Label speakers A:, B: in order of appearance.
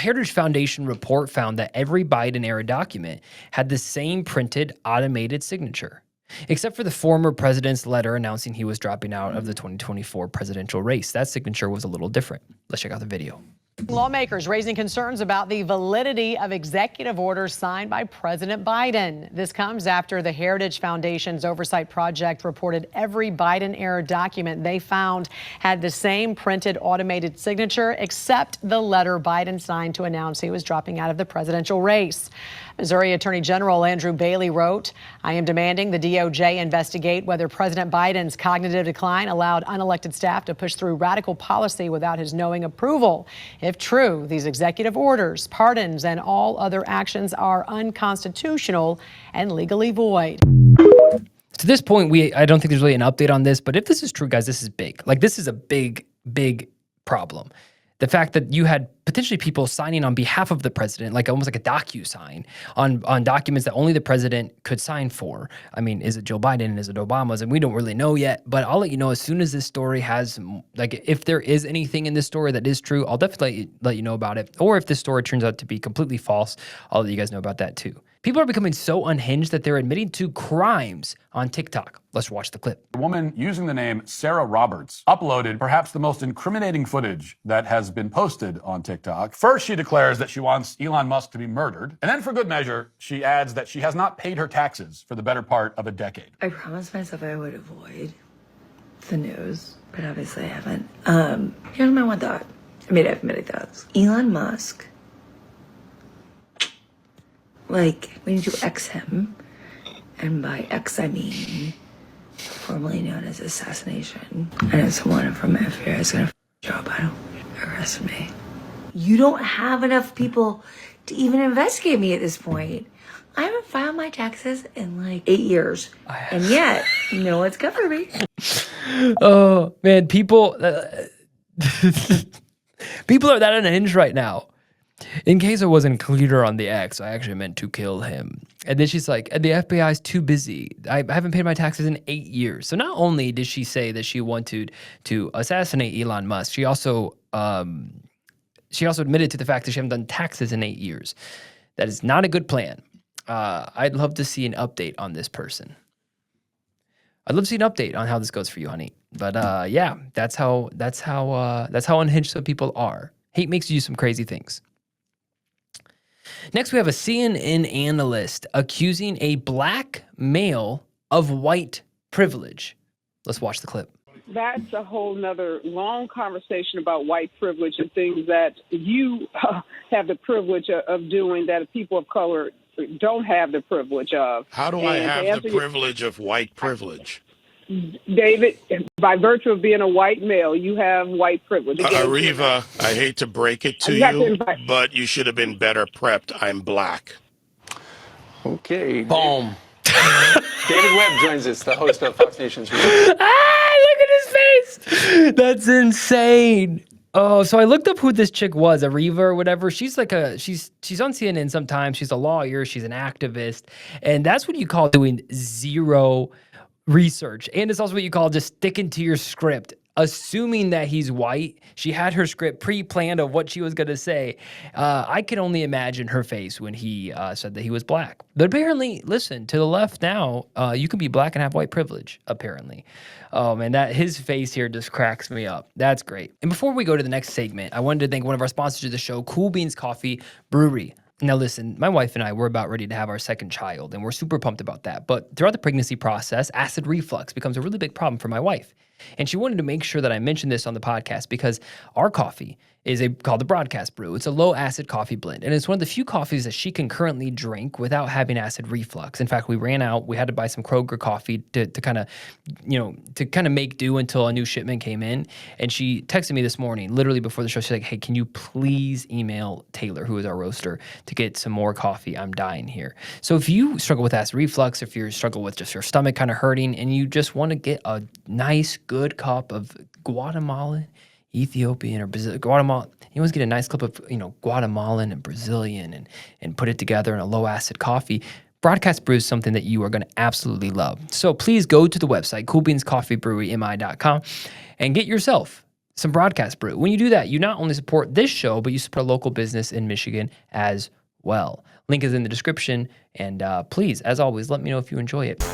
A: Heritage Foundation report found that every Biden-era document had the same printed automated signature, except for the former president's letter announcing he was dropping out of the 2024 presidential race. That signature was a little different. Let's check out the video.
B: Lawmakers raising concerns about the validity of executive orders signed by President Biden. This comes after the Heritage Foundation's oversight project reported every Biden-era document they found had the same printed automated signature, except the letter Biden signed to announce he was dropping out of the presidential race. Missouri Attorney General Andrew Bailey wrote, "I am demanding the DOJ investigate whether President Biden's cognitive decline allowed unelected staff to push through radical policy without his knowing approval. If true, these executive orders, pardons, and all other actions are unconstitutional and legally void."
A: To this point, I don't think there's really an update on this, but if this is true, guys, this is big. Like, this is a big, big problem. The fact that you had potentially people signing on behalf of the president, like almost like a docu-sign on documents that only the president could sign for. I mean, is it Joe Biden? Is it Obama's? And we don't really know yet, but I'll let you know as soon as this story has, like, if there is anything in this story that is true, I'll definitely let you know about it. Or if this story turns out to be completely false, I'll let you guys know about that too. People are becoming so unhinged that they're admitting to crimes on TikTok. Let's watch the clip.
C: A woman using the name Sarah Roberts uploaded perhaps the most incriminating footage that has been posted on TikTok. First, she declares that she wants Elon Musk to be murdered. And then for good measure, she adds that she has not paid her taxes for the better part of a decade.
D: I promised myself I would avoid the news, but obviously I haven't. Here's my one thought. I mean, I have many thoughts. Elon Musk, like, we need to X him. And by X, I mean formerly known as assassination. I know someone from FBI is going to show up. I don't arrest me. You don't have enough people to even investigate me at this point. I haven't filed my taxes in like 8 years. And yet, no one's covered me.
A: Oh, man, people people are that unhinged right now. In case it wasn't clear on the X, I actually meant to kill him. And then she's like, the FBI is too busy. I haven't paid my taxes in 8 years. So not only did she say that she wanted to assassinate Elon Musk, she also admitted to the fact that she hasn't done taxes in 8 years. That is not a good plan. I'd love to see an update on this person. I'd love to see an update on how this goes for you, honey. But yeah, that's how unhinged some people are. Hate makes you do some crazy things. Next, we have a CNN analyst accusing a black male of white privilege. Let's watch the clip.
E: That's a whole nother long conversation about white privilege and things that you have the privilege of doing that people of color don't have the privilege of.
F: How do I have the privilege of white privilege?
E: David, by virtue of being a white male, you have white privilege.
F: Ariva, I hate to break it to you, but you should have been better prepped. I'm black.
G: Okay.
H: Boom.
G: David Webb joins us, the host of Fox Nation's
A: Look at his face. That's insane. Oh, so I looked up who this chick was, Ariva or whatever. She's like she's on CNN sometimes. She's a lawyer. She's an activist. And that's what you call doing zero research. And it's also what you call just sticking to your script, assuming that he's white. She had her script pre-planned of what she was going to say. I can only imagine her face when he said that he was black. But apparently, listen, to the left now, you can be black and have white privilege, apparently. Oh, man, his face here just cracks me up. That's great. And before we go to the next segment, I wanted to thank one of our sponsors of the show, Cool Beans Coffee Brewery. Now, listen, my wife and I, we're about ready to have our second child, and we're super pumped about that. But throughout the pregnancy process, acid reflux becomes a really big problem for my wife. And she wanted to make sure that I mentioned this on the podcast because our coffee is called the Broadcast Brew. It's a low-acid coffee blend, and it's one of the few coffees that she can currently drink without having acid reflux. In fact, we ran out. We had to buy some Kroger coffee to kind of make do until a new shipment came in. And she texted me this morning, literally before the show. She's like, "Hey, can you please email Taylor, who is our roaster, to get some more coffee? I'm dying here." So if you struggle with acid reflux, if you struggle with just your stomach kind of hurting, and you just want to get a nice, good cup of Guatemalan, Ethiopian, or Brazil, Guatemala. You always get a nice clip of, Guatemalan and Brazilian and put it together in a low acid coffee. Broadcast Brew is something that you are going to absolutely love. So please go to the website, coolbeanscoffeebrewerymi.com, and get yourself some broadcast brew. When you do that, you not only support this show, but you support a local business in Michigan as well. Link is in the description. And please, as always, let me know if you enjoy it.